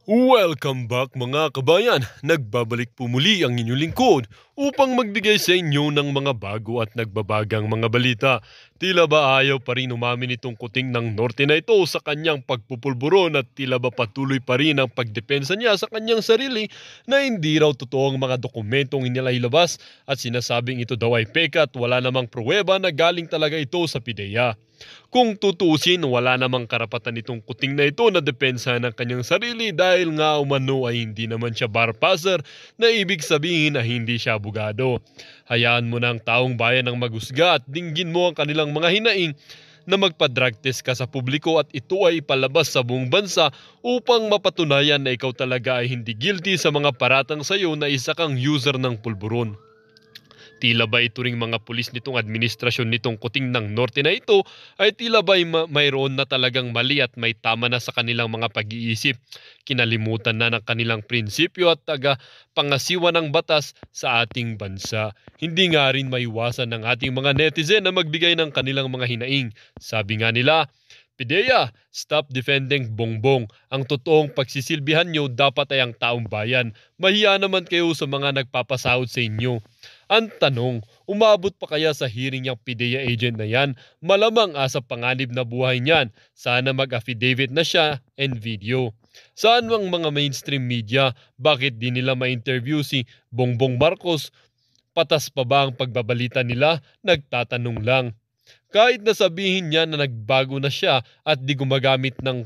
Welcome back mga kabayan! Nagbabalik po muli ang inyong lingkod upang magbigay sa inyo ng mga bago at nagbabagang mga balita. Tila ba ayaw pa rin umamin itong kuting ng norte na ito sa kanyang pagpupulburon at tila ba patuloy pa rin ang pagdepensa niya sa kanyang sarili na hindi raw totoo ang mga dokumentong inilalabas at sinasabing ito daw ay peka at wala namang pruweba na galing talaga ito sa PIDEA. Kung tutusin, wala namang karapatan itong kuting na ito na depensa ng kanyang sarili dahil nga umano ay hindi naman siya barpasser na ibig sabihin na hindi siya abogado. Hayaan mo ng taong bayan ang maghusga at dinggin mo ang kanilang mga hinaing na magpa-drug test ka sa publiko at ito ay ipalabas sa buong bansa upang mapatunayan na ikaw talaga ay hindi guilty sa mga paratang sa iyo na isa kang user ng pulburon. Tila ba ito ring mga pulis nitong administrasyon nitong kuting ng norte na ito ay tila ba mayroon na talagang mali at may tama na sa kanilang mga pag-iisip. Kinalimutan na ng kanilang prinsipyo at pangasiwa ng batas sa ating bansa. Hindi nga rin maiwasan ng ating mga netizen na magbigay ng kanilang mga hinaing. Sabi nga nila, PIDEA, stop defending Bongbong. Ang totoong pagsisilbihan nyo dapat ay ang taong bayan. Mahiya naman kayo sa mga nagpapasahod sa inyo. Ang tanong, umabot pa kaya sa hearing yung PIDEA agent na yan? Malamang asa panganib na buhay niyan. Sana mag-affidavit na siya and video. Saan ang mga mainstream media? Bakit di nila ma-interview si Bongbong Marcos? Patas pa ba ang pagbabalita nila? Nagtatanong lang. Kahit na sabihin niya na nagbago na siya at di gumagamit ng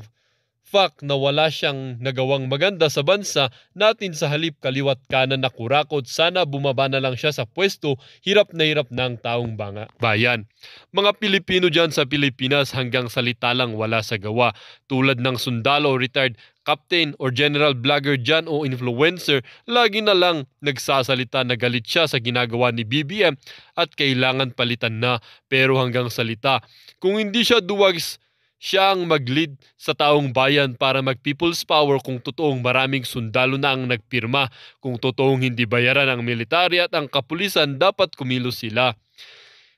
fact na wala siyang nagawang maganda sa bansa natin sa halip kaliwat kanan na kurakot, sana bumaba na lang siya sa pwesto, hirap na ng taong bayan. Mga Pilipino dyan sa Pilipinas hanggang salita lang wala sa gawa. Tulad ng sundalo, retired captain or general vlogger dyan o influencer, lagi na lang nagsasalita na galit siya sa ginagawa ni BBM at kailangan palitan na, pero hanggang salita. Kung hindi siya duwag siya ang mag-lead sa taong bayan para mag-people's power kung totoong maraming sundalo na ang nagpirma. Kung totoong hindi bayaran ang military at ang kapulisan, dapat kumilos sila.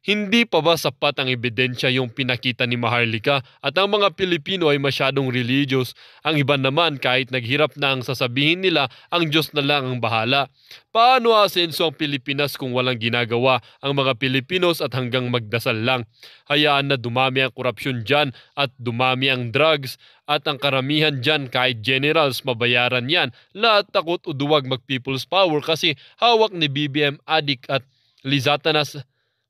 Hindi pa ba sapat ang ebidensya yung pinakita ni Maharlika at ang mga Pilipino ay masyadong religious? Ang iba naman kahit naghirap na ang sasabihin nila, ang Diyos na lang ang bahala. Paano aasenso ang Pilipinas kung walang ginagawa ang mga Pilipinos at hanggang magdasal lang? Hayaan na dumami ang korupsyon dyan at dumami ang drugs at ang karamihan dyan kahit generals mabayaran yan. Lahat takot o duwag mag-people's power kasi hawak ni BBM adik at Lizatanas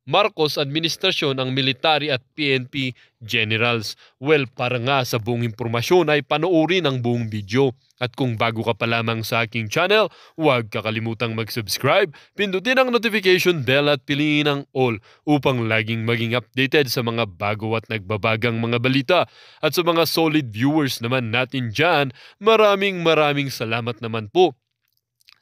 Marcos administrasyon ang military at PNP generals. Well, para nga sa buong impormasyon ay panoorin ang buong video. At kung bago ka pa lamang sa aking channel, huwag kakalimutang mag-subscribe, pindutin ang notification bell at piliin ang all upang laging maging updated sa mga bago at nagbabagang mga balita. At sa mga solid viewers naman natin dyan, maraming salamat naman po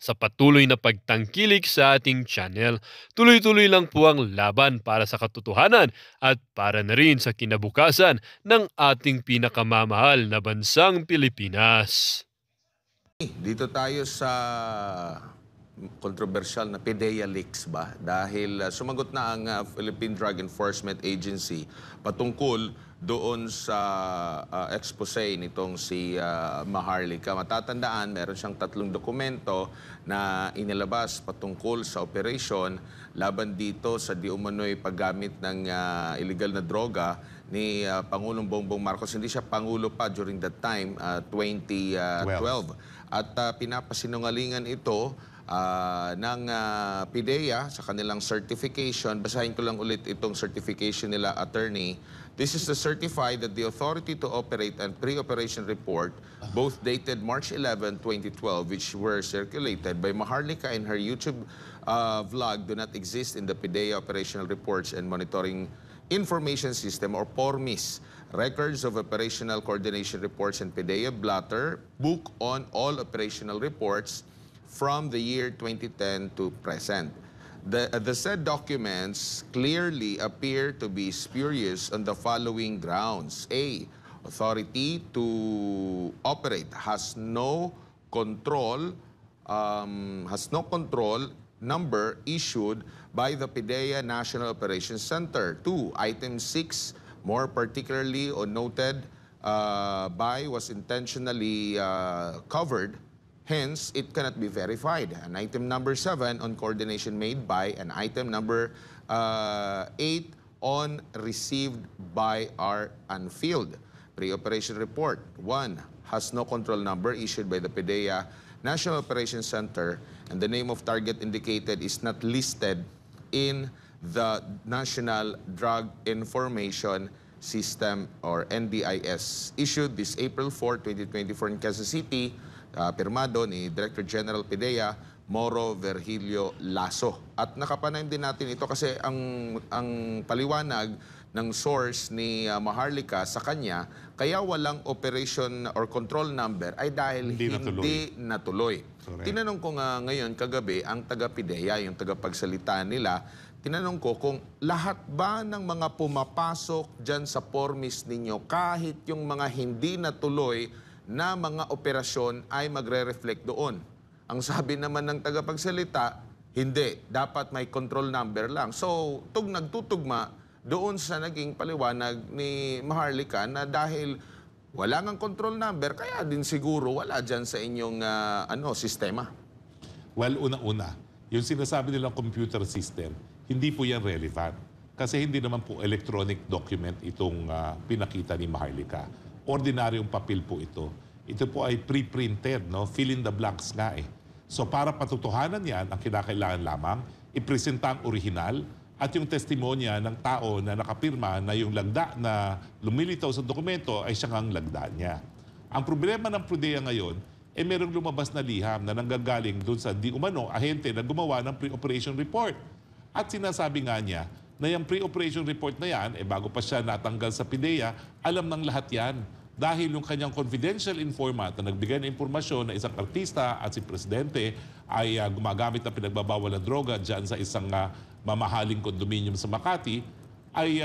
sa patuloy na pagtangkilik sa ating channel. Tuloy-tuloy lang po ang laban para sa katotohanan at para na rin sa kinabukasan ng ating pinakamamahal na bansang Pilipinas. Dito tayo sa controversial na PIDEA leaks ba? Dahil sumagot na ang Philippine Drug Enforcement Agency patungkol doon sa expose nitong si Maharlika. Matatandaan, meron siyang 3 dokumento na inilabas patungkol sa operation laban dito sa di umano'y paggamit ng illegal na droga ni Pangulong Bongbong Marcos. Hindi siya Pangulo pa during that time, 2012. At pinapasinungalingan ito ng PIDEA sa kanilang certification. Basahin ko lang ulit itong certification nila, attorney. This is to certify that the authority to operate and pre-operation report, both dated March 11, 2012, which were circulated by Maharlika in her YouTube vlog, do not exist in the PIDEA Operational Reports and Monitoring Information System or PORMIS. Records of operational coordination reports and PIDEA blotter book on all operational reports from the year 2010 to present. The said documents clearly appear to be spurious on the following grounds. A, authority to operate has no control number issued by the PIDEA National Operations Center. 2, item 6, more particularly or noted by was intentionally covered. Hence, it cannot be verified. An item number 7 on coordination made by, and item number 8 on received by are unfilled. Pre-operation report 1 has no control number issued by the PDEA National Operations Center, and the name of target indicated is not listed in the National Drug Information System or NDIS, issued this April 4, 2024 in Quezon City, pirmado ni Director General PDEA Moro Virgilio Lasso. At nakapanayin din natin ito kasi ang paliwanag ng source ni Maharlika sa kanya, kaya walang operation or control number ay dahil hindi natuloy. Tinanong ko nga ngayon kagabi ang taga-PDEA, yung tagapagsalita nila, tinanong ko kung lahat ba ng mga pumapasok dyan sa formis ninyo, kahit yung mga hindi natuloy na mga operasyon ay magre-reflect doon. Ang sabi naman ng tagapagsalita, hindi. Dapat may control number lang. So, nagtutugma doon sa naging paliwanag ni Maharlika na dahil wala ngang control number, kaya din siguro wala dyan sa inyong sistema. Well, una-una, yung sinasabi nilang computer system, hindi po yan relevant. Kasi hindi naman po electronic document itong pinakita ni Maharlika. Ordinaryong papel po ito. Ito po ay pre-printed, no? Fill in the blanks nga eh. So para patutuhanan yan, ang kinakailangan lamang, ipresenta ang orihinal at yung testimonya ng tao na nakapirma na yung lagda na lumilitaw sa dokumento ay siyang ang lagda niya. Ang problema ng PDEA ngayon, merong lumabas na liham na nanggagaling doon sa di umano ahente na gumawa ng pre-operation report. At sinasabi nga niya na yung pre-operation report na yan, bago pa siya natanggal sa PDEA, alam ng lahat yan. Dahil yung kanyang confidential informant na nagbigay ng impormasyon na isang artista at si Presidente ay gumagamit ng pinagbabawal na droga dyan sa isang mamahaling condominium sa Makati, ay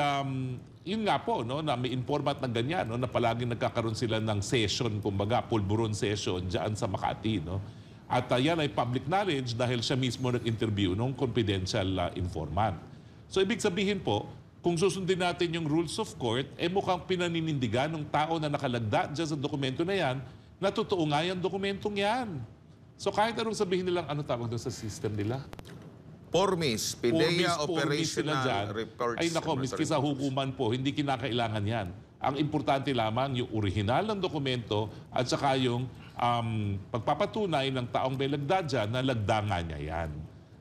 yun nga po, no, na may informant na ganyan, no, na palaging nagkakaroon sila ng session, kumbaga pulburon session dyan sa Makati. No? At yan ay public knowledge dahil siya mismo nag-interview ng confidential informant. So ibig sabihin po, kung susundin natin yung rules of court, mukhang pinaninindigan ng tao na nakalagda dyan sa dokumento na yan, na totoo nga yung dokumentong yan. So kahit anong sabihin nilang ano tawag doon sa system nila? Formis, PDEA Operational dyan, Reports. ay nako, miski sa hukuman po, hindi kinakailangan yan. Ang importante lamang yung orihinal ng dokumento at saka yung pagpapatunay ng taong may lagda dyan na lagda nga niya yan.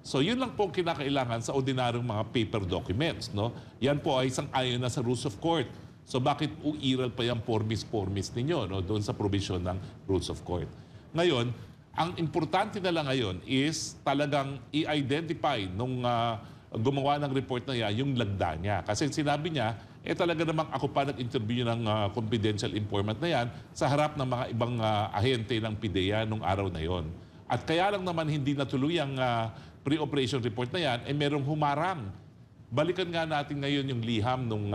So yun lang po ang kinakailangan sa ordinaryong mga paper documents. No? Yan po ay isang ayon na sa rules of court. So bakit uiral pa yung formis ninyo, no? Doon sa provision ng rules of court. Ngayon, ang importante na lang ngayon is talagang i-identify nung gumawa ng report na yan, yung lagda niya. Kasi sinabi niya, talaga namang ako pa nag-interview ng confidential informant na yan sa harap ng mga ibang ahente ng PDEA nung araw na yon. At kaya lang naman hindi natuloy ang pre-operation report na yan, merong humarang. Balikan nga natin ngayon yung liham ng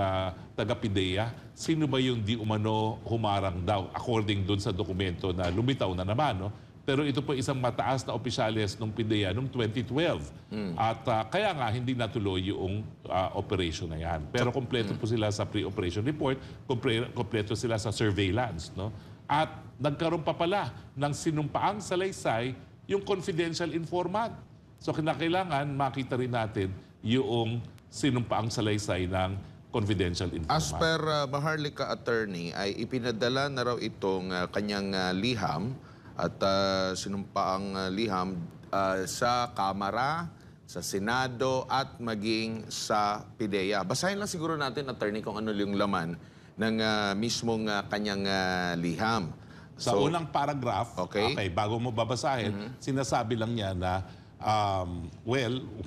taga-PDEA. Sino ba yung di umano humarang daw according dun sa dokumento na lumitaw na naman, no? Pero ito po isang mataas na opisyales ng PDEA noong 2012. At kaya nga hindi natuloy yung operation na yan. Pero kompleto po sila sa pre-operation report, kompleto sila sa surveillance. No? At nagkaroon pa pala ng sinumpaang salaysay yung confidential informant. So kinakailangan makita rin natin yung sinumpaang salaysay ng confidential informant. As per Maharlika attorney, ay ipinadala na raw itong kanyang liham at sinumpaang liham sa Kamara, sa Senado at maging sa PDEA. Basahin lang siguro natin, attorney, kung ano yung laman ng mismong kanyang liham. Sa unang paragraph, okay, bago mo babasahin, sinasabi lang niya na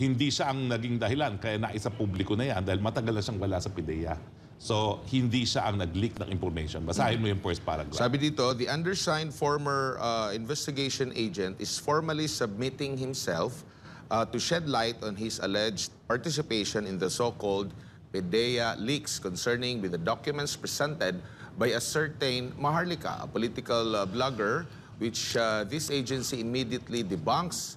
hindi siya ang naging dahilan kaya naisa publiko na yan dahil matagal na siyang wala sa PDEA. So, hindi siya ang nag-leak ng information. Basahin mo yung first paragraph. Sabi dito, the undersigned former investigation agent is formally submitting himself to shed light on his alleged participation in the so-called PDEA leaks concerning with the documents presented by a certain Maharlika, a political blogger, which this agency immediately debunks.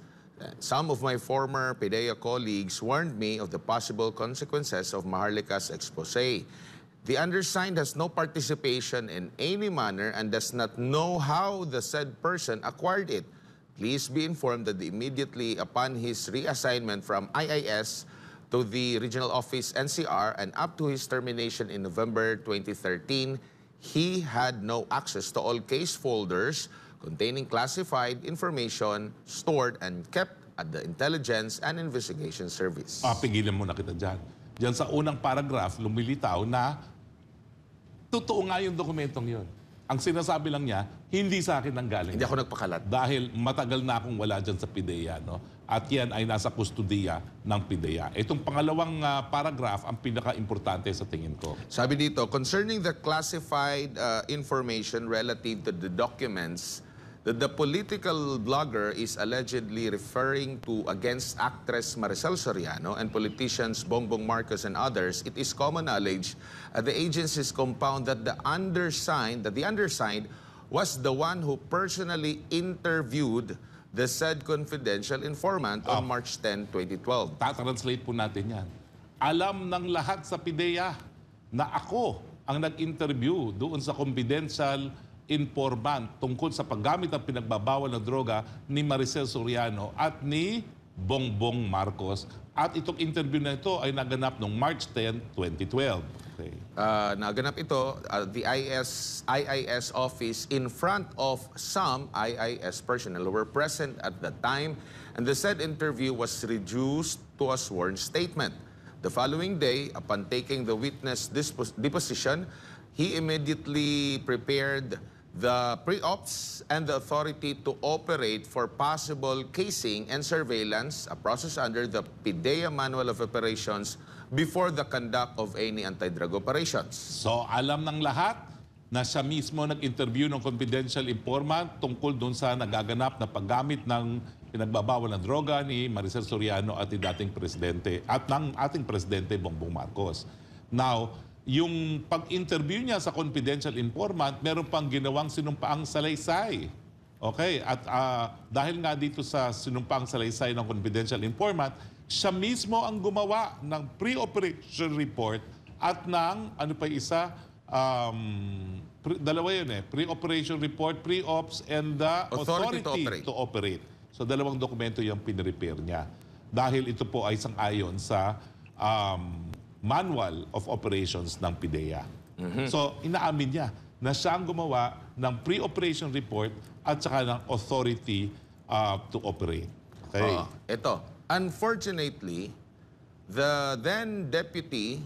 Some of my former PDEA colleagues warned me of the possible consequences of Maharlika's expose. The undersigned has no participation in any manner and does not know how the said person acquired it. Please be informed that immediately upon his reassignment from IIS to the regional office NCR and up to his termination in November 2013, he had no access to all case folders containing classified information stored and kept at the Intelligence and Investigation Service. Pigilan mo na kita dyan. Diyan sa unang paragraph, lumilitaw na totoo nga yung dokumentong yon. Ang sinasabi lang niya, hindi sa akin ang galing. Hindi ako nagpakalat. Dahil matagal na akong wala dyan sa PIDEA. No? At yan ay nasa kustudiya ng PIDEA. Itong pangalawang paragraph, ang pinaka-importante sa tingin ko. Sabi dito, concerning the classified information relative to the documents that the political blogger is allegedly referring to against actress Maricel Soriano and politicians Bongbong Marcos and others, it is common knowledge at the agency's compound that the undersigned was the one who personally interviewed the said confidential informant on March 10, 2012. Tatranslate po natin yan. Alam ng lahat sa PIDEA na ako ang nag-interview doon sa confidential informant tungkol sa paggamit ng pinagbabawal na droga ni Maricel Soriano at ni Bongbong Marcos. At itong interview na ito ay naganap noong March 10, 2012. Okay. Naganap ito, the IIS office in front of some IIS personnel who were present at the time, and the said interview was reduced to a sworn statement. The following day, upon taking the witness deposition, he immediately prepared the pre-ops and the authority to operate for possible casing and surveillance, a process under the PIDEA Manual of Operations before the conduct of any anti-drug operations. So alam ng lahat na siya mismo nag-interview ng confidential informant tungkol doon sa nagaganap na paggamit ng pinagbabawal na droga ni Maricel Soriano at dating presidente at ng ating presidente Bongbong Marcos. Now, yung pag-interview niya sa confidential informant, meron pang ginawang sinumpaang salaysay. Okay? At dahil nga dito sa sinumpaang salaysay ng confidential informant, siya mismo ang gumawa ng pre-operation report at ng, ano pa isa, dalawa yun pre-operation report, pre-ops, and the authority to operate. So dalawang dokumento yung pinrepair niya. Dahil ito po ay sang-ayon sa Manual of Operations ng PIDEA. So, inaamin niya na siya ang gumawa ng pre-operation report at saka ng authority to operate. Okay? Ito, unfortunately, the then Deputy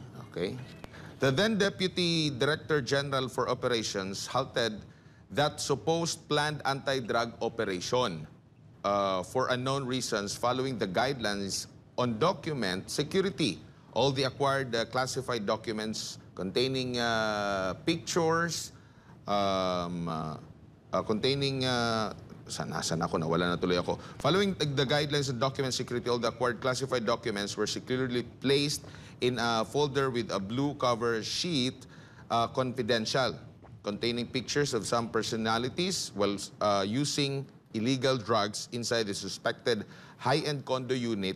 Director General for Operations halted that supposed planned anti-drug operation for unknown reasons following the guidelines on document security. All the acquired classified documents containing pictures, containing... Saan ako? Nawala na tuloy ako. Following the guidelines of document security, all the acquired classified documents were securely placed in a folder with a blue cover sheet, confidential, containing pictures of some personalities while using illegal drugs inside the suspected high-end condo unit,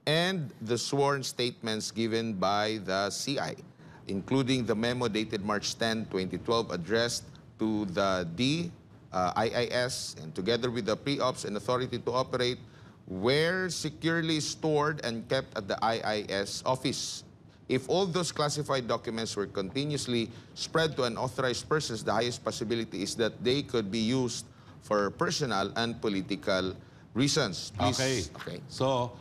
and the sworn statements given by the CI, including the memo dated March 10, 2012, addressed to the IIS, and together with the pre-ops and authority to operate, were securely stored and kept at the IIS office. If all those classified documents were continuously spread to unauthorized persons, the highest possibility is that they could be used for personal and political reasons. Please. Okay. So,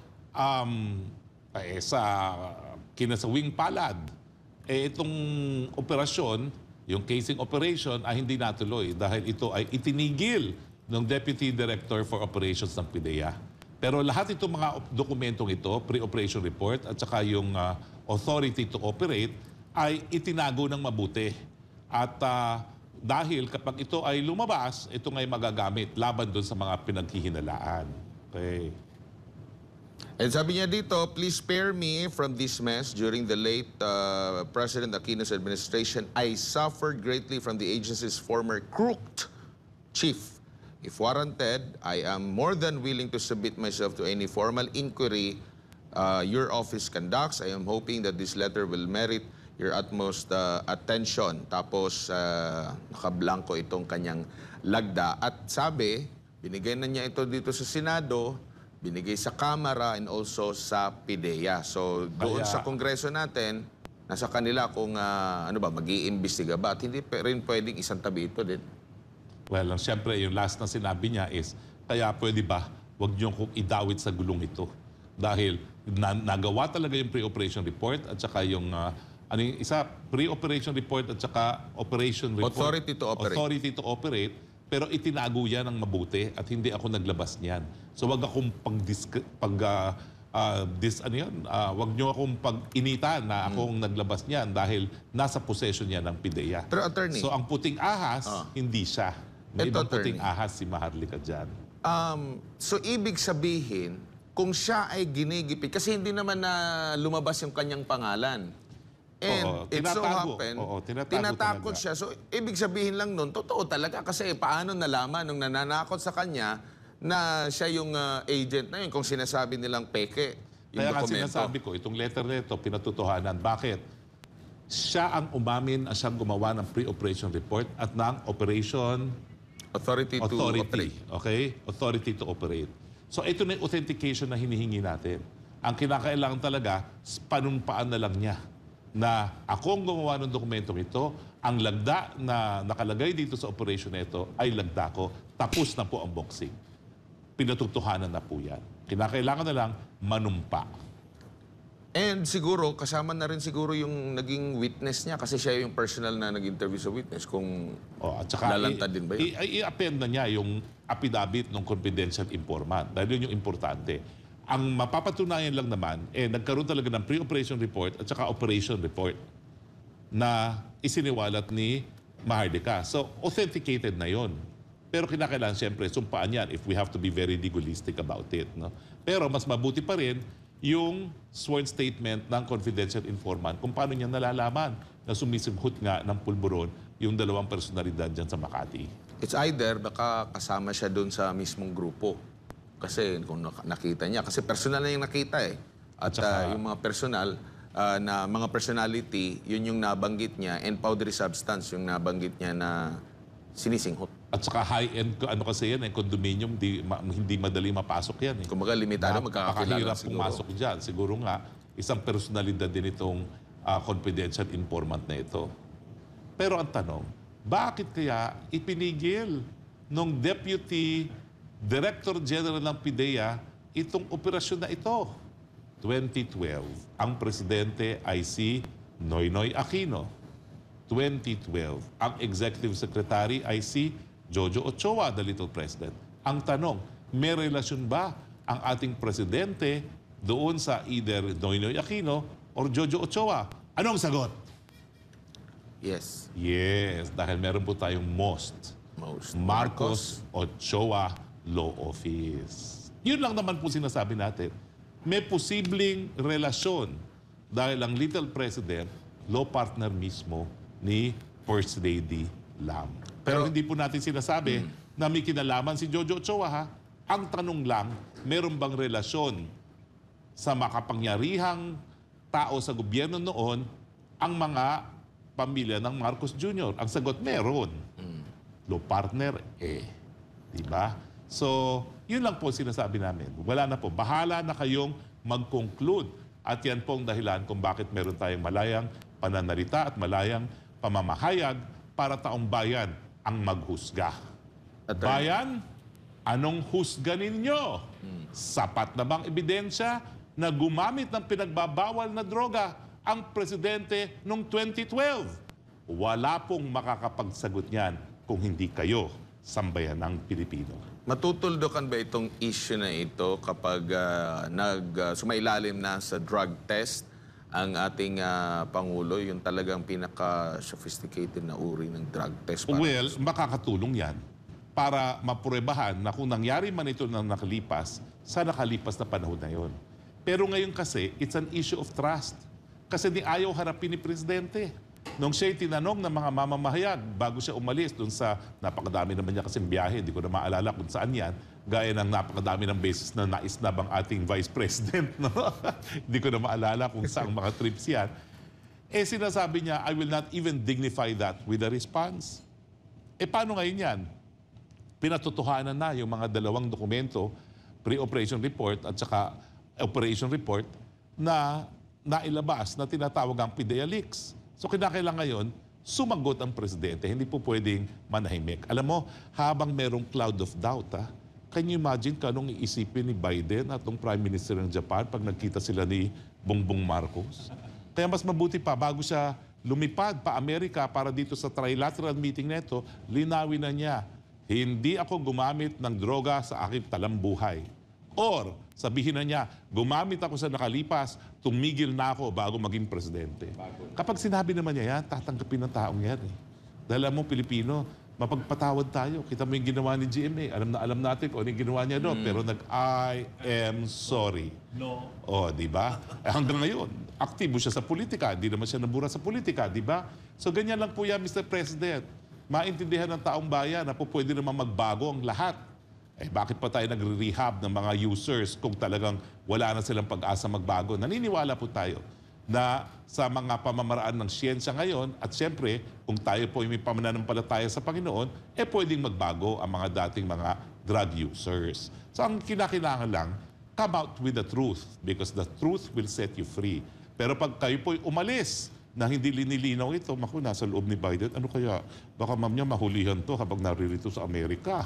sa kinasawing palad, itong operasyon, yung casing operation ay hindi natuloy dahil ito ay itinigil ng Deputy Director for Operations ng PIDEA. Pero lahat itong mga dokumentong ito, pre-operation report at saka yung authority to operate, ay itinago ng mabuti. At dahil kapag ito ay lumabas, ito ngay magagamit laban doon sa mga pinaghihinalaan. Okay. And sabi niya dito, please spare me from this mess. During the late President Aquino's administration, I suffered greatly from the agency's former crooked chief. If warranted, I am more than willing to submit myself to any formal inquiry your office conducts. I am hoping that this letter will merit your utmost attention. Tapos nakablanko itong kanyang lagda. At sabi, binigay na niya ito dito sa Senado, binigay sa Kamara, and also sa PIDEA. So doon sa Kongreso natin, nasa kanila kung mag-iimbestiga ba. At hindi rin pwedeng isang tabi ito din. Well, siyempre, yung last na sinabi niya is, kaya pwede ba, wag niyo kong idawit sa gulong ito. Dahil nagawa talaga yung pre-operation report at saka yung pre-operation report at saka operation report. Authority to operate. Authority to operate. Pero itinago yan ng mabuti at hindi ako naglabas niyan. So wag akong wag niyo akong pag-initan na akong naglabas niyan dahil nasa possession niya ng PIDEA. Pero attorney, So ang puting ahas, hindi siya. May Ito, ibang puting attorney. ahas si Maharlika dyan. so ibig sabihin, kung siya ay ginigipit, kasi hindi naman na lumabas yung kanyang pangalan. And Oo, it so tinatago. happened, Oo, tinatago tinatakot talaga. siya. So, ibig sabihin lang nun, totoo talaga. Kasi paano nalaman nung nananakot sa kanya na siya yung agent na yun kung sinasabi nilang peke yung Kaya nga dokumento. sinasabi ko, itong letter na ito, pinatutuhanan. Bakit? Siya ang umamin na siyang gumawa ng pre-operation report at ng operation Authority to operate. Okay? Authority to operate. So ito na yung authentication na hinihingi natin. Ang kinakailangan talaga, panumpaan na lang niya na ako ang gumawa ng dokumentong ito, ang lagda na nakalagay dito sa operation na ito ay lagda ko, tapos na po ang boxing. Pinatutuhanan na po yan. Kinakailangan na lang manumpa. And siguro, kasama na rin siguro yung naging witness niya kasi siya yung personal na nag-interview sa witness. Kung At saka lalantad din ba yun? I-append na niya yung affidavit ng confidential informant dahil yun yung importante. Ang mapapatunayan lang naman, nagkaroon talaga ng pre-operation report at saka operation report na isiniwalat ni Maharlika. So, authenticated na yon. Pero kinakailangan siyempre, sumpaan yan if we have to be very legalistic about it. No? Pero mas mabuti pa rin yung sworn statement ng confidential informant kung paano niya nalalaman na sumisibhut nga ng pulburon yung dalawang personalidad dyan sa Makati. It's either baka kasama siya doon sa mismong grupo. Kasi kung nakita niya, kasi personal na yung nakita eh. At yung mga personal, na mga personality, yun yung nabanggit niya, and powdery substance yung nabanggit niya na sinisinghot. At saka high-end, kasi yan, condominium, hindi madali mapasok yan. Eh. Kung limitado, magkakakilala Napakahirap siguro. pumasok dyan. Siguro nga, isang personalidad din itong confidential informant na ito. Pero ang tanong, bakit kaya ipinigil ng Deputy Director General ng PIDEA itong operasyon na ito? 2012, ang presidente ay si Noynoy Aquino. 2012, ang Executive Secretary ay si Jojo Ochoa, the Little President. Ang tanong, may relasyon ba ang ating presidente doon sa either Noynoy Aquino or Jojo Ochoa? Anong sagot? Yes. Yes, dahil meron po tayong most Marcos Ochoa Law Office. Yun lang naman po sinasabi natin. May posibleng relasyon dahil ang Little President, law partner mismo ni First Lady Lam. Pero hindi po natin sinasabi na may kinalaman si Jojo Ochoa, ha? Ang tanong lang, meron bang relasyon sa makapangyarihang tao sa gobyerno noon ang mga pamilya ng Marcos Jr.? Ang sagot, meron. Law partner, diba? So, yun lang po sinasabi namin. Wala na po. Bahala na kayong mag-conclude. At yan po ang dahilan kung bakit meron tayong malayang pananalita at malayang pamamahayag para taong bayan ang maghusga. Bayan, anong husga ninyo? Sapat na bang ebidensya na gumamit ng pinagbabawal na droga ang presidente noong 2012? Wala pong makakapagsagot niyan kung hindi kayo sambayan ng Pilipino. Matutuldokan ba itong issue na ito kapag sumailalim na sa drug test ang ating Pangulo, yung talagang pinaka-sophisticated na uri ng drug test? Well, makakatulong yan para mapruebahan na kung nangyari man ito nang nakalipas, sa nakalipas na panahon na yon. Pero ngayon kasi, it's an issue of trust. Kasi di ayaw harapin ni Presidente. Nung siya'y tinanong ng mga mamamahayag bago siya umalis dun sa napakadami naman niya kasing biyahe, hindi ko na maalala kung saan yan, gaya ng napakadami ng beses na naisnab ang ating Vice President. No? Hindi ko na maalala kung saan mga trips yan. Sinasabi niya, I will not even dignify that with a response. Paano ngayon yan? Pinatotohanan na yung mga dalawang dokumento, pre-operation report at saka operation report na nailabas na tinatawag ang PIDEA leaks. So kinakailangan ngayon, sumagot ang presidente. Hindi po pwedeng manahimik. Alam mo, habang merong cloud of doubt, can you imagine kanong iisipin ni Biden at ng Prime Minister ng Japan pag nagkita sila ni Bongbong Marcos? Kaya mas mabuti pa, bago siya lumipad pa Amerika para dito sa trilateral meeting neto, linawin na niya, hindi ako gumamit ng droga sa aking talambuhay. Or, sabihin na niya, gumamit ako sa nakalipas, tumigil na ako bago maging presidente. Kapag sinabi naman niya yan, tatanggapin ng taong yan. Dahil alam mo, Pilipino, mapagpatawad tayo. Kita mo yung ginawa ni GMA. Alam natin kung ano yung ginawa niya doon. Pero I am sorry. No. Di ba? Hanggang ngayon, aktibo siya sa politika. Hindi naman siya nabura sa politika, di ba? So ganyan lang po yan, Mr. President. Maintindihan ng taong bayan na po pwede naman magbago ang lahat. Bakit pa tayo nagre-rehab ng mga users kung talagang wala na silang pag-asa magbago? Naniniwala po tayo na sa mga pamamaraan ng siyensya ngayon at siyempre, kung tayo po may pamananampalataya sa Panginoon, pwedeng magbago ang mga dating mga drug users. So ang kinakailangan lang, come out with the truth because the truth will set you free. Pero pag kayo po'y umalis na hindi linilinaw ito, nasa loob ni Biden, ano kaya? Baka ma'am niya mahulihan to habang naririto sa Amerika.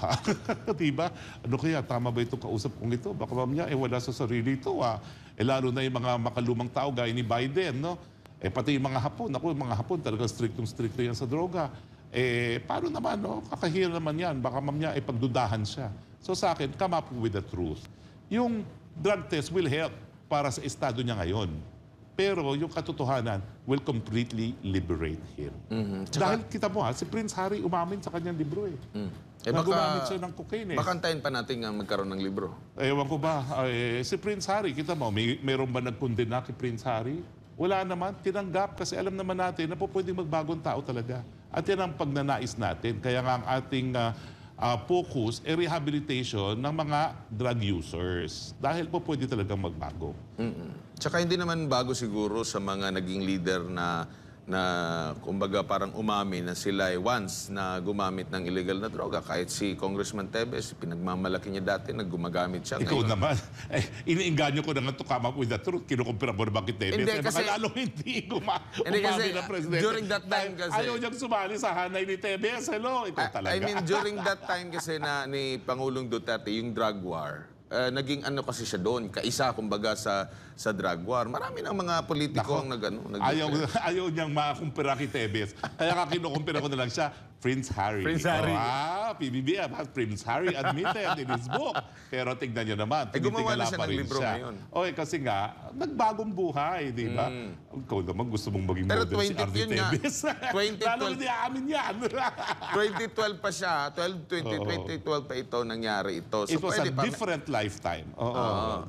Diba? Ano kaya? Tama ba itong kausap kong ito? Baka ma'am niya, wala sa sarili ito. Lalo na yung mga makalumang tao gaya ni Biden, no? Pati yung mga Hapon. Yung mga Hapon talagang striktong-strikto yan sa droga. Paano naman, no? Kakahira naman yan. Baka ma'am niya, pagdudahan siya. So sa akin, come up with the truth. Yung drug test will help para sa estado niya ngayon. Pero yung katotohanan will completely liberate him. Dahil kita mo si Prince Harry umamin sa kanyang libro na gumamit siya ng cocaine. Baka antayin pa natin nga magkaroon ng libro. Ewan ko ba, si Prince Harry, kita mo, mayroon ba nagkondena kay Prince Harry? Wala naman, tinanggap kasi alam naman natin na po pwedeng magbagong tao talaga. At yan ang pagnanais natin. Kaya nga ang ating focus rehabilitation ng mga drug users. Dahil po pwede talagang magbago. Tsaka hindi naman bago siguro sa mga naging leader na kumbaga parang umamin na sila ay once na gumamit ng illegal na droga. Kahit si Congressman Tevez, pinagmamalaki niya dati na gumagamit siya. Ikaw ngayon. naman, iniinganyo ko na nga to come up with the truth. Kinukumpira mo na bakit Tevez? Hindi, kasi- baka lalong hindi Hindi, kasi umamin ng presidente. during that time kasi- Ayaw niyang sumali sa hanay ni Tevez. Hello, ikaw talaga. I mean, during that time kasi na ni Pangulong Duterte, yung drug war, naging ano kasi siya doon, kaisa kumbaga sa drug war. Marami ng mga politiko ang Ayaw niyang makakumpira kay Tevez. Kaya kinukumpira ko na lang siya, Prince Harry. Prince Harry. PBBM, Prince Harry admitted in his book. Pero tignan niyo naman, gumawa na tinitingala siya pa ng rin libro siya. ngayon. Kasi nga, nagbagong buhay, di ba? Ikaw naman gusto mong maging Pero model si 20 Arnie yun nga. Tevez. 2012 Lalo hindi amin yan. 2012 pa siya, 2012 pa ito nangyari ito. It was a pwede pa- different lifetime.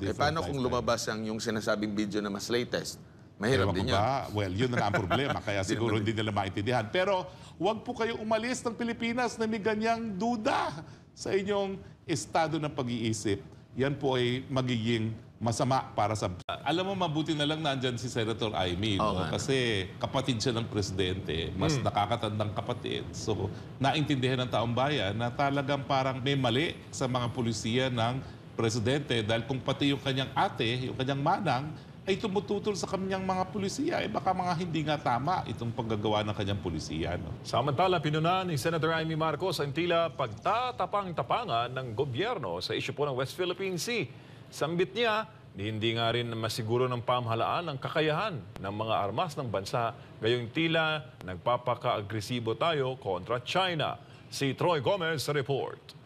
Different paano kung lifetime. lumabas yung sinasabing video na mas latest? Mahirap Ewan ko din yun. ba? Well, yun na nga ang problema. Kaya siguro hindi nila maintindihan. Pero huwag po kayo umalis ng Pilipinas na may ganyang duda sa inyong estado ng pag-iisip. Yan po ay magiging masama para sa... Alam mo, mabuti na lang nandyan si Senator Amy. Oo No? nga. Kasi kapatid siya ng presidente. Mas nakakatandang kapatid. So, naintindihan ng taong bayan na talagang parang may mali sa mga pulisiya ng presidente. Dahil kung pati yung kanyang ate, yung kanyang manang, ay tumututol sa kanyang mga pulisiya, baka mga hindi nga tama itong paggagawa ng kanyang pulisiya. No? Samantala, pinunan ni Senator Amy Marcos ang tila pagtatapang-tapangan ng gobyerno sa isyu po ng West Philippine Sea. Sambit niya, hindi nga rin masiguro ng pamahalaan ang kakayahan ng mga armas ng bansa, gayong tila nagpapaka-agresibo tayo kontra China. Si Troy Gomez sa report.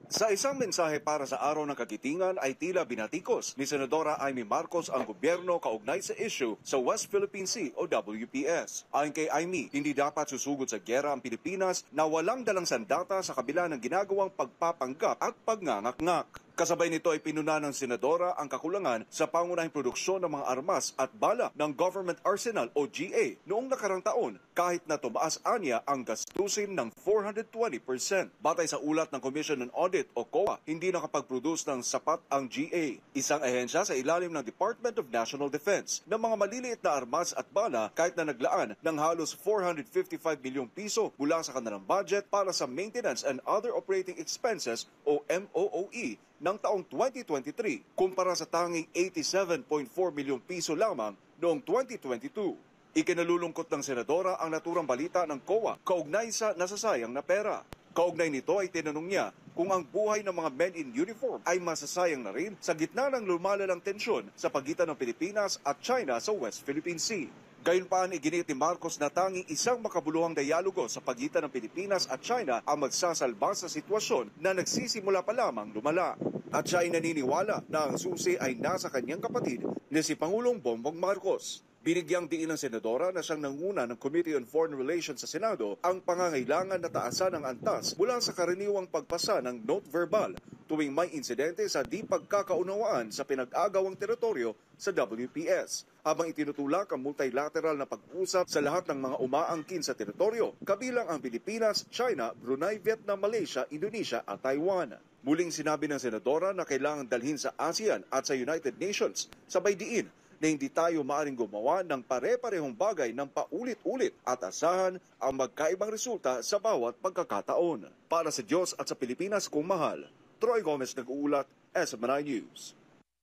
Sa isang mensahe para sa Araw ng Kagitingan ay tila binatikos ni Senadora Amy Marcos ang gobyerno kaugnay sa issue sa West Philippine Sea o WPS. Ayon kay Amy, hindi dapat susugod sa gyera ang Pilipinas na walang dalang sandata sa kabila ng ginagawang pagpapanggap at pagngangakngak. Kasabay nito ay pinuna ng senadora ang kakulangan sa pangunahing produksyon ng mga armas at bala ng Government Arsenal o GA noong nakarang taon kahit na tumaas anya ang gastusin ng 420%. Batay sa ulat ng Commission on Audit o COA, hindi nakapag-produce ng sapat ang GA. Isang ahensya sa ilalim ng Department of National Defense ng mga maliliit na armas at bala kahit na naglaan ng halos 455 milyong piso mula sa kanilang budget para sa Maintenance and Other Operating Expenses o MOOE ng taong 2023 kumpara sa tanging 87.4 milyong piso lamang noong 2022. Ikinalulungkot ng senadora ang naturang balita ng COA kaugnay sa nasasayang na pera. Kaugnay nito ay tinanong niya kung ang buhay ng mga men in uniform ay masasayang na rin sa gitna ng lumalalang tensyon sa pagitan ng Pilipinas at China sa West Philippine Sea. Gayunpaman, iginit ni Marcos na tanging isang makabuluhang dialogo sa pagitan ng Pilipinas at China ang magsasalba sa sitwasyon na nagsisimula pa lamang lumala. At siya ay naniniwala na ang susi ay nasa kanyang kapatid na si Pangulong Bongbong Marcos. Binigyang diin ng senadora na siyang nanguna ng Committee on Foreign Relations sa Senado ang pangangailangan na taasan ng antas mula sa karaniwang pagpasa ng note verbal tuwing may insidente sa di pagkakaunawaan sa pinag-agawang teritoryo sa WPS, habang itinutulak ang multilateral na pag-usap sa lahat ng mga umaangkin sa teritoryo, kabilang ang Pilipinas, China, Brunei, Vietnam, Malaysia, Indonesia at Taiwan. Muling sinabi ng senadora na kailangan dalhin sa ASEAN at sa United Nations, sabay diin na hindi tayo maaaring gumawa ng pare-parehong bagay ng paulit-ulit at asahan ang magkaibang resulta sa bawat pagkakataon. Para sa Diyos at sa Pilipinas kung mahal, Troy Gomez nag-uulat, SMNI News.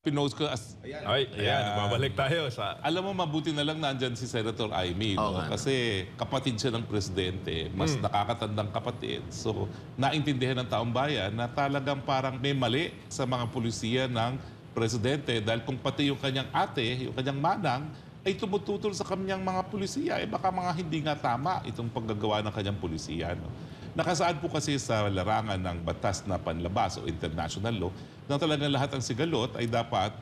Pinost ko as... Ayan, babalik tayo sa... Alam mo, mabuti na lang nandyan si Senator Amy, no? Kasi kapatid siya ng presidente, mas nakakatandang kapatid. So, naintindihan ng taong bayan na talagang parang may mali sa mga pulisiya ng presidente dahil kung pati yung kanyang ate, yung kanyang manang, ay tumututol sa kanyang mga pulisiya, baka mga hindi nga tama itong paggagawa ng kanyang pulisiya. No? Nakasaad po kasi sa larangan ng batas na panlabas o international law na talagang lahat ng sigalot ay dapat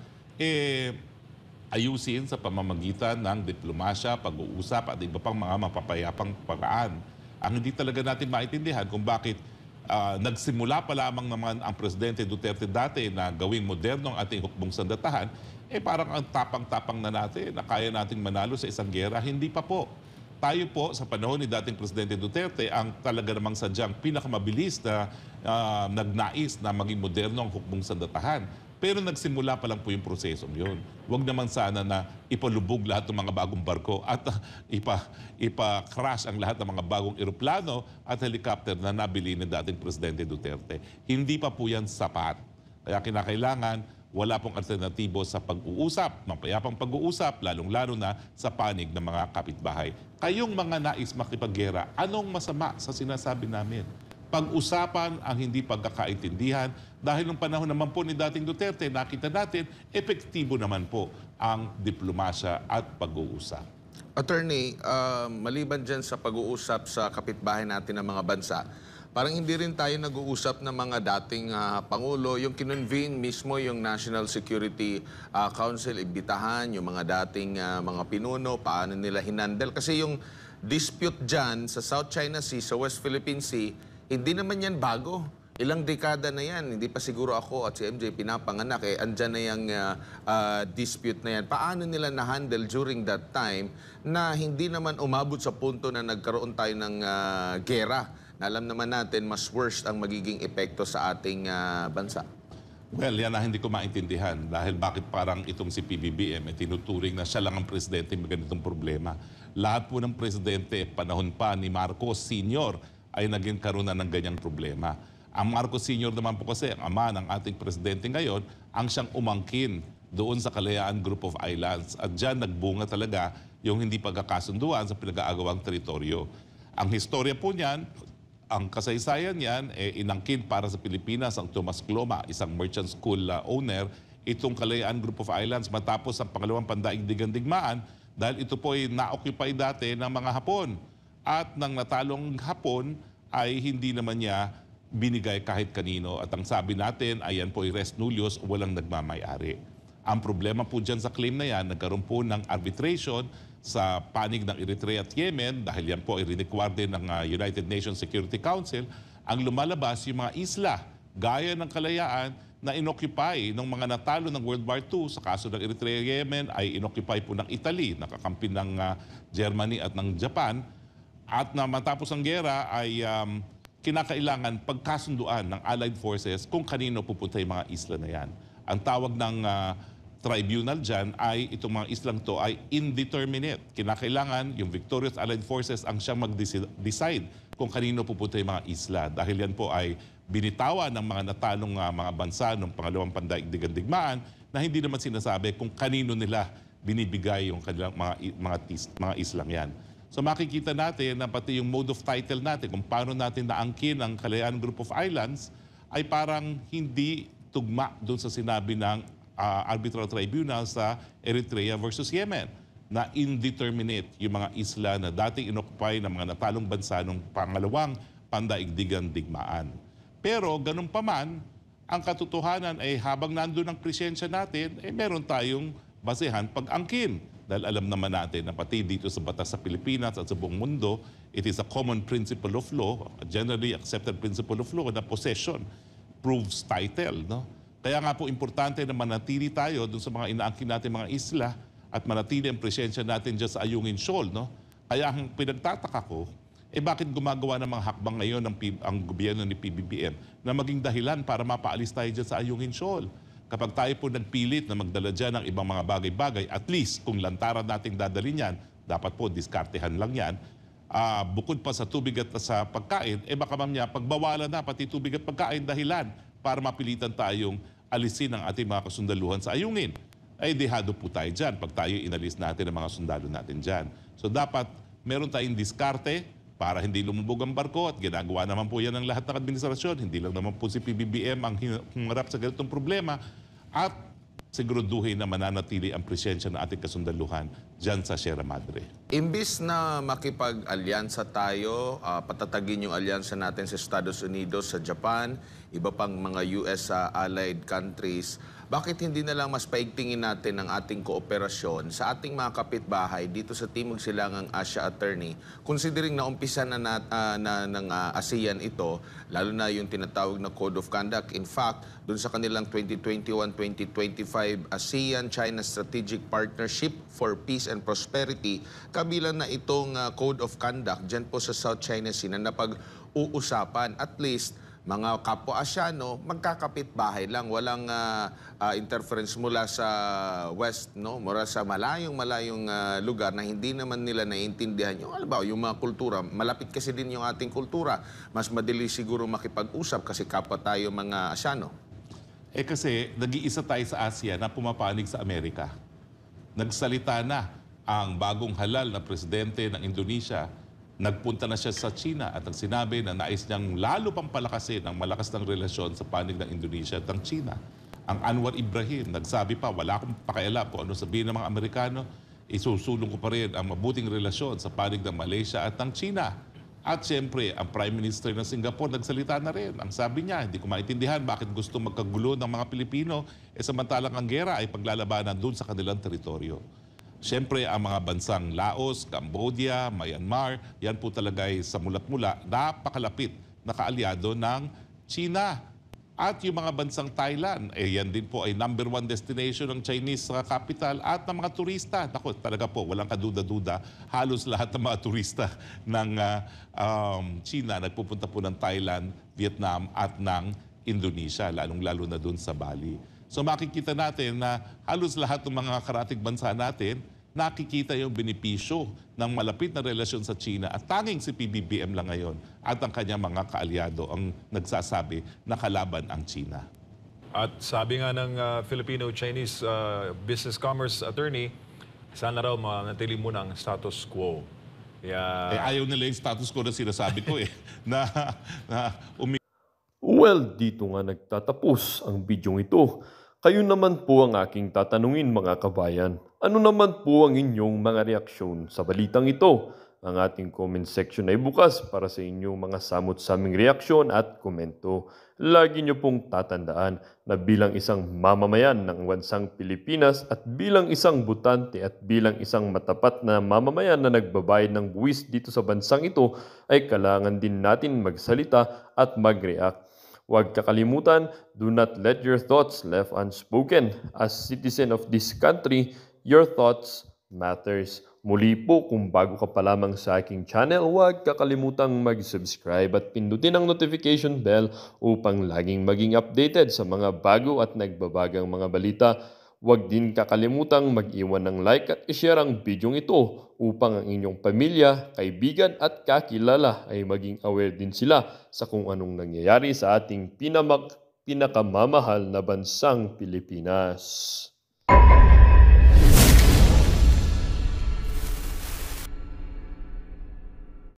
ayusin sa pamamagitan ng diplomasya, pag-uusap at iba pang mga mapapayapang paraan. Ang hindi talaga natin maintindihan kung bakit nagsimula pa lamang naman ang Presidente Duterte dati na gawing moderno ang ating hukbong sandatahan, parang ang tapang-tapang na natin na kaya nating manalo sa isang gera. Hindi pa po. Tayo po sa panahon ni dating Presidente Duterte ang talaga namang sadyang pinakamabilis na nagnais na maging moderno ang hukbong sandatahan. Pero nagsimula pa lang po yung prosesong yun. Huwag naman sana na ipalubog lahat ng mga bagong barko at ipa-crash ang lahat ng mga bagong eroplano at helicopter na nabili ni dating Presidente Duterte. Hindi pa po yan sapat. Kaya kinakailangan wala pong alternatibo sa pag-uusap, mapayapang pag-uusap, lalong-lalo na sa panig ng mga kapitbahay. Kayong mga nais makipaggera, anong masama sa sinasabi namin? Pag-usapan ang hindi pagkakaintindihan dahil nung panahon naman po ni dating Duterte, nakita natin, epektibo naman po ang diplomasya at pag-uusap. Attorney, maliban dyan sa pag-uusap sa kapitbahay natin ng mga bansa, parang hindi rin tayo nag-uusap ng mga dating Pangulo, yung kinonvene mismo yung National Security Council, imbitahan yung mga dating mga pinuno, paano nila hinandle. Kasi yung dispute dyan sa South China Sea, sa West Philippine Sea, hindi naman yan bago. Ilang dekada na yan, hindi pa siguro ako at si MJ pinapanganak, andyan na yung dispute na yan. Paano nila na-handle during that time na hindi naman umabot sa punto na nagkaroon tayo ng gera? Alam naman natin, mas worst ang magiging epekto sa ating bansa. Well, yan na hindi ko maintindihan dahil bakit parang itong si PBBM tinuturing na siya lang ang presidente may ganitong problema. Lahat po ng presidente, panahon pa ni Marcos Sr. ay naging karunan ng ganyang problema. Ang Marcos Sr. naman po kasi, ang ama ng ating presidente ngayon, ang siyang umangkin doon sa Kalayaan Group of Islands. At dyan nagbunga talaga yung hindi pagkakasunduan sa pinag-aagawang teritoryo. Ang historya po niyan, ang kasaysayan niyan, inangkin para sa Pilipinas ang Tomas Cloma, isang merchant school owner, itong Kalayaan Group of Islands matapos ang pangalawang pandaigdigang digmaan dahil ito po ay na-occupy dati ng mga Hapon. At nang natalong Hapon ay hindi naman niya binigay kahit kanino. At ang sabi natin, ayan po ay res nullius, walang nagmamay-ari. Ang problema po dyan sa claim na yan, nagkaroon po ng arbitration sa panig ng Eritrea at Yemen, dahil yan po ay rinikwar din ng United Nations Security Council, ang lumalabas yung mga isla, gaya ng Kalayaan, na inoccupy ng mga natalo ng World War II sa kaso ng Eritrea, Yemen ay inoccupy po ng Italy, nakakampi ng Germany at ng Japan. At na matapos ang gera ay kinakailangan pagkasunduan ng Allied Forces kung kanino pupunta yung mga isla na yan. Ang tawag ng tribunal dyan ay itong mga islang to ay indeterminate. Kinakailangan yung victorious Allied Forces ang siyang mag-decide kung kanino pupunta yung mga isla. Dahil yan po ay binitawan ng mga natalong mga bansa noong pangalawang pandaigdigang digmaan na hindi naman sinasabi kung kanino nila binibigay yung kanilang mga islang yan. So makikita natin na pati yung mode of title natin, kung paano natin naangkin ang Kalayaan Group of Islands, ay parang hindi tugma doon sa sinabi ng Arbitral Tribunal sa Eritrea versus Yemen na indeterminate yung mga isla na dating inoccupy ng mga natalong bansa noong pangalawang pandaigdigang digmaan. Pero ganun pa man, ang katotohanan ay habang nandun ang presensya natin, meron tayong basehan pag-angkin. Dahil alam naman natin na pati dito sa batas sa Pilipinas at sa buong mundo, it is a common principle of law, a generally accepted principle of law, na possession proves title. No? Kaya nga po importante na manatili tayo dun sa mga inaangkin natin mga isla at manatili ang presensya natin dyan sa Ayungin Shoal. No? Kaya ang pinagtataka ko, bakit gumagawa ng mga hakbang ngayon ang gobyerno ni PBBM na maging dahilan para mapaalis tayo dyan sa Ayungin Shoal? Kapag tayo po nagpilit na magdala dyan ng ibang mga bagay-bagay, at least kung lantaran nating dadalhin yan, dapat po diskartehan lang yan, bukod pa sa tubig at sa pagkain, baka mamaya pagbawalan na pati tubig at pagkain dahilan para mapilitan tayong alisin ang ating mga kasundaluhan sa Ayungin. Dehado po tayo dyan pag tayo inalis natin ang mga sundalo natin dyan. So dapat meron tayong diskarte para hindi lumubog ang barko at ginagawa naman po yan ng lahat ng administrasyon. Hindi lang naman po si PBBM ang humarap sa ganitong problema at siguraduhin na mananatili ang presensya ng ating kasundaluhan dyan sa Sierra Madre. Imbis na makipag-alyansa tayo, patatagin yung alyansa natin sa Estados Unidos, sa Japan, iba pang mga US allied countries, bakit hindi na lang mas paigtingin natin ang ating kooperasyon sa ating mga kapitbahay dito sa Timog Silangang Asya, Attorney, considering na umpisa na ng ASEAN ito, lalo na yung tinatawag na Code of Conduct. In fact, dun sa kanilang 2021-2025 ASEAN-China Strategic Partnership for Peace and Prosperity, kabilang na itong Code of Conduct dyan po sa South China Sea na napag-uusapan. At least, mga kapwa-Asyano, magkakapit-bahay lang. Walang interference mula sa west, no? Mula sa malayong lugar na hindi naman nila naiintindihan. Yung, yung mga kultura, malapit kasi din yung ating kultura. Mas madali siguro makipag-usap kasi kapwa tayo mga Asyano. Kasi nag-iisa tayo sa Asia na pumapanig sa Amerika. Nagsalita na ang bagong halal na presidente ng Indonesia. Nagpunta na siya sa China at ang sinabi na nais niyang lalo pang palakasin ang malakas ng relasyon sa panig ng Indonesia at ng China. Ang Anwar Ibrahim, nagsabi pa, wala akong pakialam po ano sabihin ng mga Amerikano, isusulong ko pa rin ang mabuting relasyon sa panig ng Malaysia at ng China. At siyempre, ang Prime Minister ng Singapore nagsalita na rin. Ang sabi niya, hindi ko maintindihan bakit gusto magkagulo ng mga Pilipino samantalang ang gera ay paglalabanan doon sa kanilang teritoryo. Siyempre, ang mga bansang Laos, Cambodia, Myanmar, yan po talaga ay sa mulat-mula, napakalapit na kaalyado ng China. At yung mga bansang Thailand, yan din po ay number 1 destination ng Chinese capital at ng mga turista. Naku, talaga po, walang kaduda-duda. Halos lahat ng mga turista ng China nagpupunta po ng Thailand, Vietnam at ng Indonesia, lalong-lalo na dun sa Bali. So makikita natin na halos lahat ng mga karatig bansa natin nakikita yung benepisyo ng malapit na relasyon sa China at tanging si PBBM lang ngayon at ang kanyang mga kaalyado ang nagsasabi na kalaban ang China. At sabi nga ng Filipino-Chinese Business Commerce Attorney, sana raw manatili muna ang status quo. Ayaw nila yung status quo na sinasabi ko Well, dito nga nagtatapos ang bidyong ito. Kayo naman po ang aking tatanungin mga kabayan. Ano naman po ang inyong mga reaksyon sa balitang ito? Ang ating comment section ay bukas para sa inyong mga samot-saming reaksyon at komento. Lagi niyo pong tatandaan na bilang isang mamamayan ng bansang Pilipinas at bilang isang butante at bilang isang matapat na mamamayan na nagbabayad ng buwis dito sa bansang ito ay kailangan din natin magsalita at mag-react. Huwag kakalimutan, do not let your thoughts left unspoken. As citizen of this country, your thoughts matters. Muli po, kung bago ka pa lamang sa aking channel, huwag kakalimutang mag-subscribe at pindutin ang notification bell upang laging maging updated sa mga bago at nagbabagang mga balita. Huwag din kakalimutang mag-iwan ng like at i-share ang bidyong ito upang ang inyong pamilya, kaibigan at kakilala ay maging aware din sila sa kung anong nangyayari sa ating pinakamamahal na bansang Pilipinas.